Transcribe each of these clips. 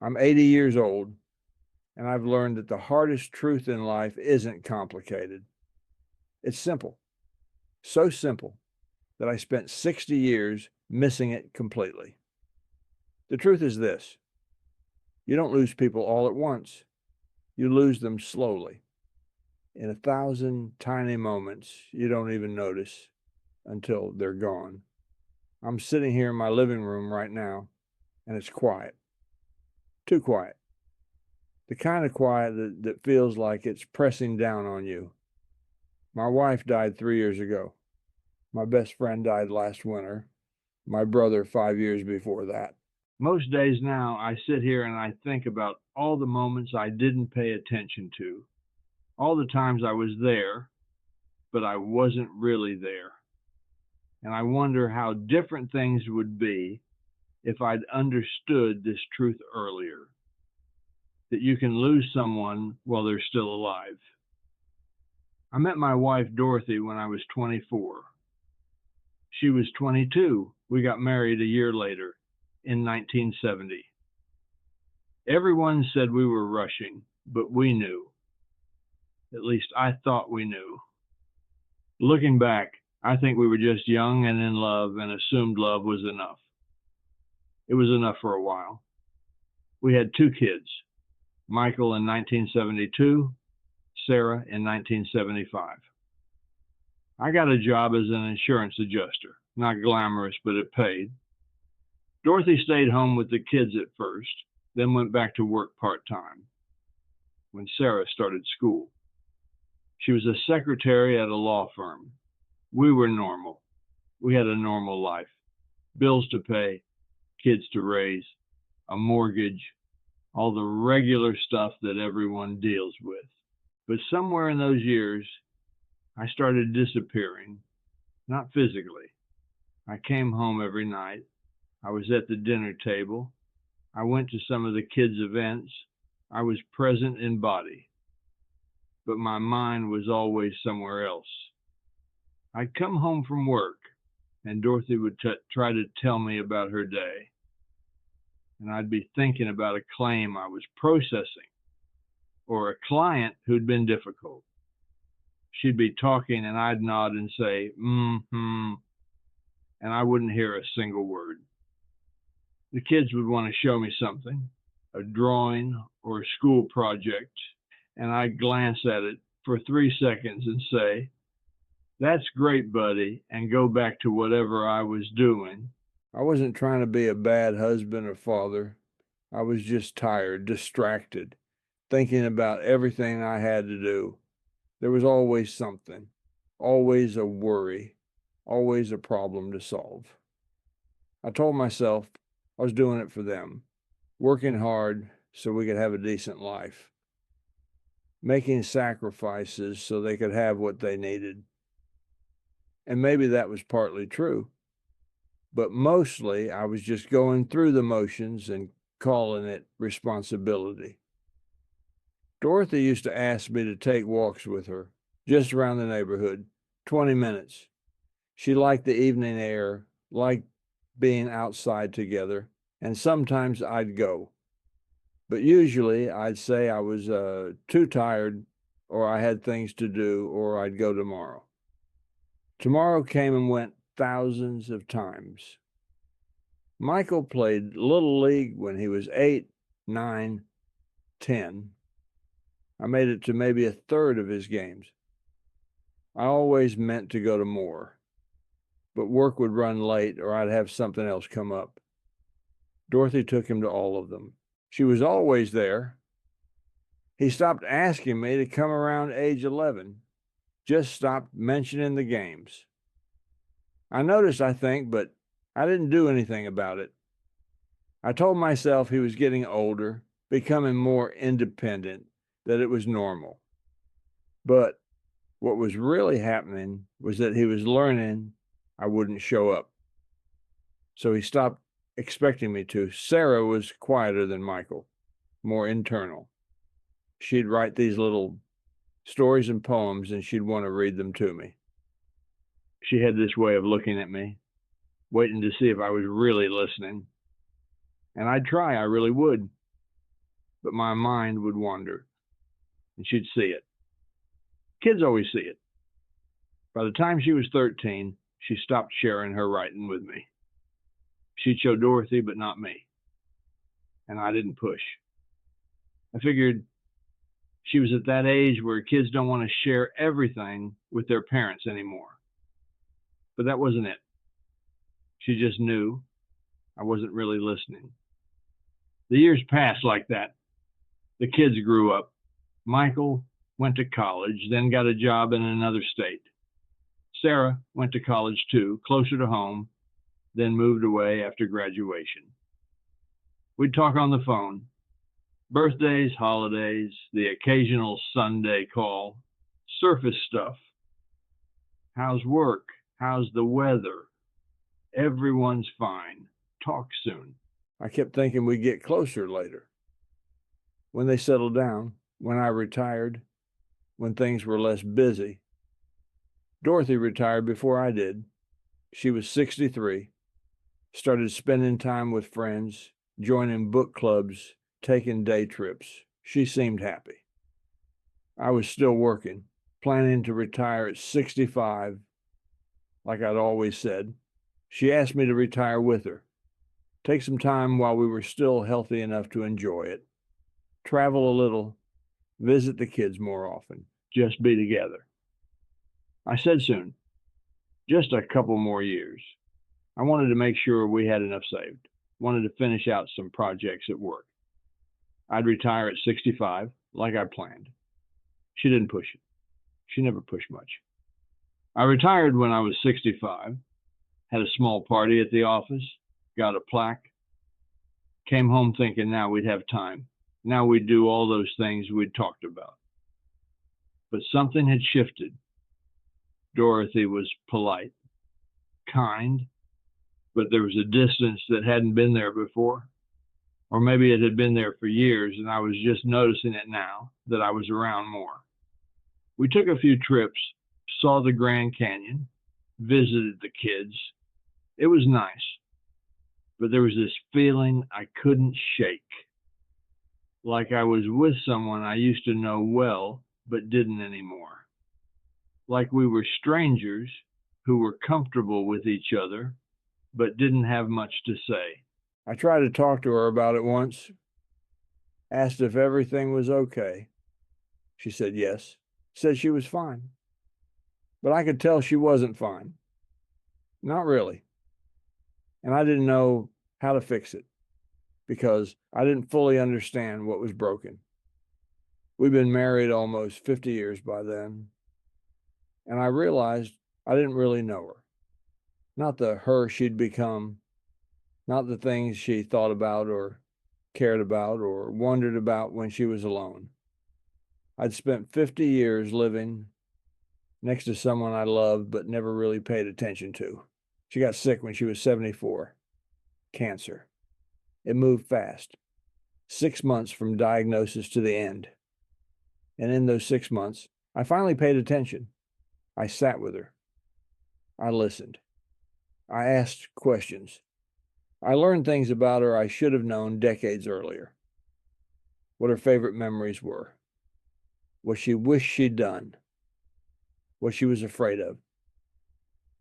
I'm 80 years old, and I've learned that the hardest truth in life isn't complicated. It's simple, so simple that I spent 60 years missing it completely. The truth is this: you don't lose people all at once, you lose them slowly, in 1,000 tiny moments you don't even notice until they're gone. I'm sitting here in my living room right now, and it's quiet, too quiet. The kind of quiet that feels like it's pressing down on you. My wife died 3 years ago. My best friend died last winter. My brother 5 years before that. Most days now, I sit here and I think about all the moments I didn't pay attention to, all the times I was there, but I wasn't really there. And I wonder how different things would be if I'd understood this truth earlier, that you can lose someone while they're still alive. I met my wife, Dorothy, when I was 24. She was 22. We got married a year later in 1970. Everyone said we were rushing, but we knew. At least I thought we knew. Looking back, I think we were just young and in love and assumed love was enough. It was enough for a while. We had two kids, Michael in 1972, Sarah in 1975. I got a job as an insurance adjuster. Not glamorous, but it paid. Dorothy stayed home with the kids at first, then went back to work part-time when Sarah started school. She was a secretary at a law firm. We were normal. We had a normal life. Bills to pay, kids to raise, a mortgage, all the regular stuff that everyone deals with. But somewhere in those years, I started disappearing, not physically. I came home every night. I was at the dinner table. I went to some of the kids' events. I was present in body, but my mind was always somewhere else. I'd come home from work, and Dorothy would try to tell me about her day, and I'd be thinking about a claim I was processing or a client who'd been difficult. She'd be talking, and I'd nod and say, mm-hmm, and I wouldn't hear a single word. The kids would want to show me something, a drawing or a school project, and I'd glance at it for 3 seconds and say, "That's great, buddy," and go back to whatever I was doing. I wasn't trying to be a bad husband or father. I was just tired, distracted, thinking about everything I had to do. There was always something, always a worry, always a problem to solve. I told myself I was doing it for them, working hard so we could have a decent life, making sacrifices so they could have what they needed. And maybe that was partly true, but mostly I was just going through the motions and calling it responsibility. Dorothy used to ask me to take walks with her just around the neighborhood, 20 minutes. She liked the evening air, liked being outside together, and sometimes I'd go. But usually I'd say I was too tired, or I had things to do, or I'd go tomorrow. Tomorrow came and went thousands of times. Michael played Little League when he was 8, 9, 10. I made it to maybe a third of his games. I always meant to go to more, but work would run late or I'd have something else come up. Dorothy took him to all of them. She was always there. He stopped asking me to come around age 11, just stopped mentioning the games. I noticed, I think, but I didn't do anything about it. I told myself he was getting older, becoming more independent, that it was normal. But what was really happening was that he was learning I wouldn't show up. So he stopped expecting me to. Sarah was quieter than Michael, more internal. She'd write these little stories and poems, and she'd want to read them to me. She had this way of looking at me, waiting to see if I was really listening. And I'd try, I really would. but my mind would wander, and she'd see it. Kids always see it. By the time she was 13, she stopped sharing her writing with me. She'd show Dorothy, but not me, and I didn't push. I figured she was at that age where kids don't want to share everything with their parents anymore. But that wasn't it. She just knew I wasn't really listening. The years passed like that. The kids grew up. Michael went to college, then got a job in another state. Sarah went to college too, closer to home, then moved away after graduation. We'd talk on the phone. Birthdays, holidays, the occasional Sunday call, surface stuff. How's work? How's the weather? Everyone's fine. Talk soon. I kept thinking we'd get closer later. When they settled down, when I retired, when things were less busy. Dorothy retired before I did. She was 63, started spending time with friends, joining book clubs, taking day trips. She seemed happy. I was still working, planning to retire at 65, like I'd always said. She asked me to retire with her, take some time while we were still healthy enough to enjoy it, travel a little, visit the kids more often, just be together. I said soon, just a couple more years. I wanted to make sure we had enough saved, wanted to finish out some projects at work. I'd retire at 65, like I planned. She didn't push it. She never pushed much. I retired when I was 65, had a small party at the office, got a plaque, came home thinking now we'd have time. Now we'd do all those things we'd talked about. But something had shifted. Dorothy was polite, kind, but there was a distance that hadn't been there before. Or maybe it had been there for years and I was just noticing it now that I was around more. We took a few trips, saw the Grand Canyon, visited the kids. It was nice, but there was this feeling I couldn't shake. Like I was with someone I used to know well, but didn't anymore. Like we were strangers who were comfortable with each other, but didn't have much to say. I tried to talk to her about it once, asked if everything was okay. She said yes, said she was fine. But I could tell she wasn't fine. Not really. And I didn't know how to fix it because I didn't fully understand what was broken. We'd been married almost 50 years by then, and I realized I didn't really know her. Not the her she'd become, not the things she thought about or cared about or wondered about when she was alone. I'd spent 50 years living next to someone I loved but never really paid attention to. She got sick when she was 74. Cancer. It moved fast. 6 months from diagnosis to the end. And in those 6 months, I finally paid attention. I sat with her. I listened. I asked questions. I learned things about her I should have known decades earlier. What her favorite memories were. What she wished she'd done. What she was afraid of.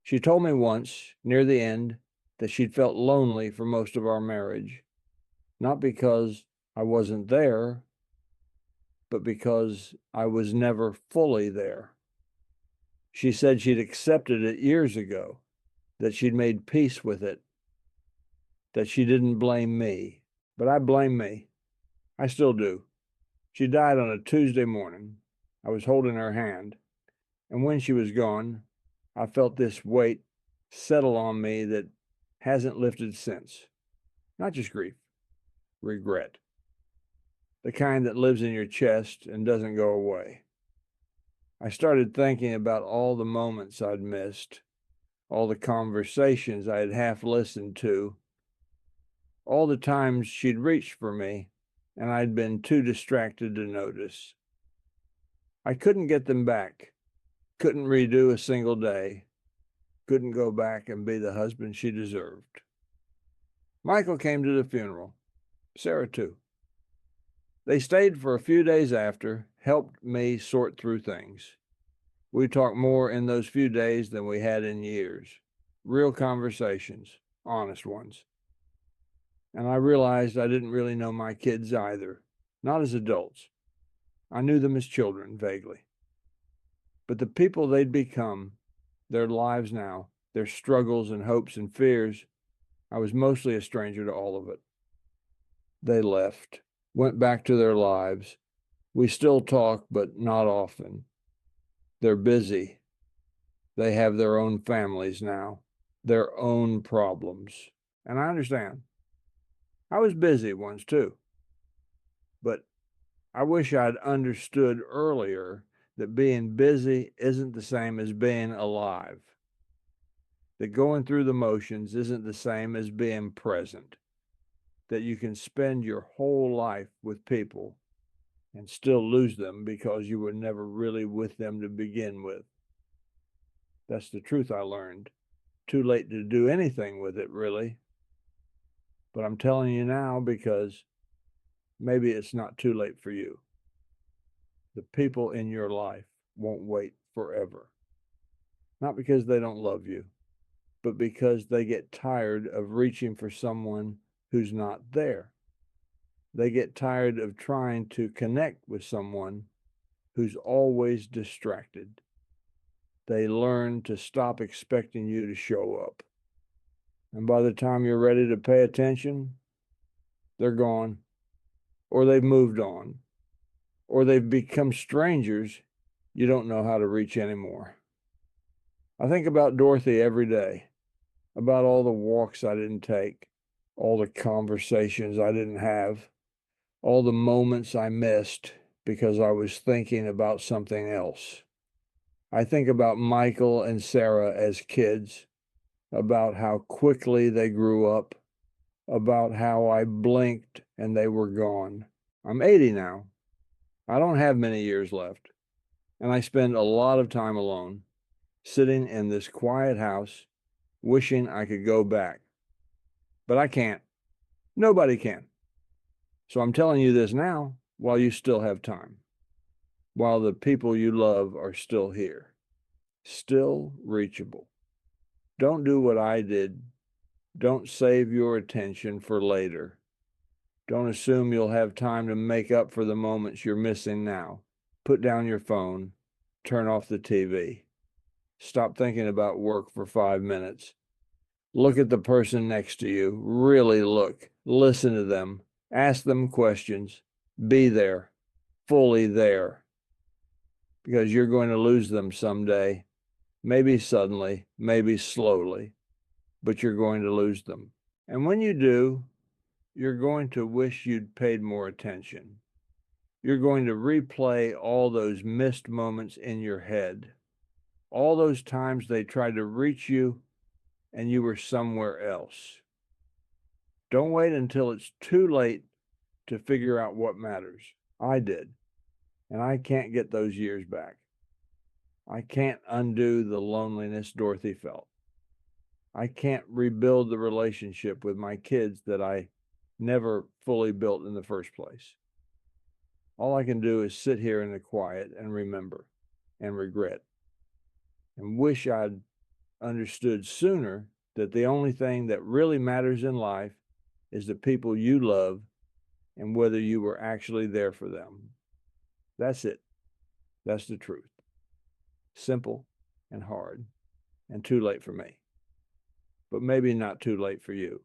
She told me once, near the end, that she'd felt lonely for most of our marriage, not because I wasn't there, but because I was never fully there. She said she'd accepted it years ago, that she'd made peace with it, that she didn't blame me, but I blame me. I still do. She died on a Tuesday morning. I was holding her hand, and when she was gone, I felt this weight settle on me that hasn't lifted since. Not just grief, regret. The kind that lives in your chest and doesn't go away. I started thinking about all the moments I'd missed, all the conversations I had half listened to, all the times she'd reached for me, and I'd been too distracted to notice. I couldn't get them back, couldn't redo a single day, couldn't go back and be the husband she deserved. Michael came to the funeral, Sarah too. They stayed for a few days after, helped me sort through things. We talked more in those few days than we had in years. Real conversations, honest ones. And I realized I didn't really know my kids either, not as adults. I knew them as children, vaguely. But the people they'd become, their lives now, their struggles and hopes and fears, I was mostly a stranger to all of it. They left, went back to their lives. We still talk, but not often. They're busy. They have their own families now, their own problems. And I understand. I was busy once too. But I wish I'd understood earlier that being busy isn't the same as being alive. That going through the motions isn't the same as being present. That you can spend your whole life with people and still lose them because you were never really with them to begin with. That's the truth I learned. Too late to do anything with it, really. But I'm telling you now because maybe it's not too late for you. The people in your life won't wait forever. Not because they don't love you, but because they get tired of reaching for someone who's not there. They get tired of trying to connect with someone who's always distracted. They learn to stop expecting you to show up. And by the time you're ready to pay attention, they're gone, or they've moved on, or they've become strangers you don't know how to reach anymore. I think about Dorothy every day, about all the walks I didn't take, all the conversations I didn't have, all the moments I missed because I was thinking about something else. I think about Michael and Sarah as kids, about how quickly they grew up, about how I blinked and they were gone. I'm 80 now. I don't have many years left, and I spend a lot of time alone, sitting in this quiet house, wishing I could go back. But I can't. Nobody can. So I'm telling you this now while you still have time, while the people you love are still here, still reachable. Don't do what I did. Don't save your attention for later. Don't assume you'll have time to make up for the moments you're missing now. Put down your phone. Turn off the TV. Stop thinking about work for 5 minutes. Look at the person next to you. Really look. Listen to them. Ask them questions. Be there. Fully there. Because you're going to lose them someday. Maybe suddenly, maybe slowly, but you're going to lose them. And when you do, you're going to wish you'd paid more attention. You're going to replay all those missed moments in your head. All those times they tried to reach you and you were somewhere else. Don't wait until it's too late to figure out what matters. I did, and I can't get those years back. I can't undo the loneliness Dorothy felt. I can't rebuild the relationship with my kids that I never fully built in the first place. All I can do is sit here in the quiet and remember and regret and wish I'd understood sooner that the only thing that really matters in life is the people you love and whether you were actually there for them. That's it. That's the truth. Simple and hard and too late for me, but maybe not too late for you.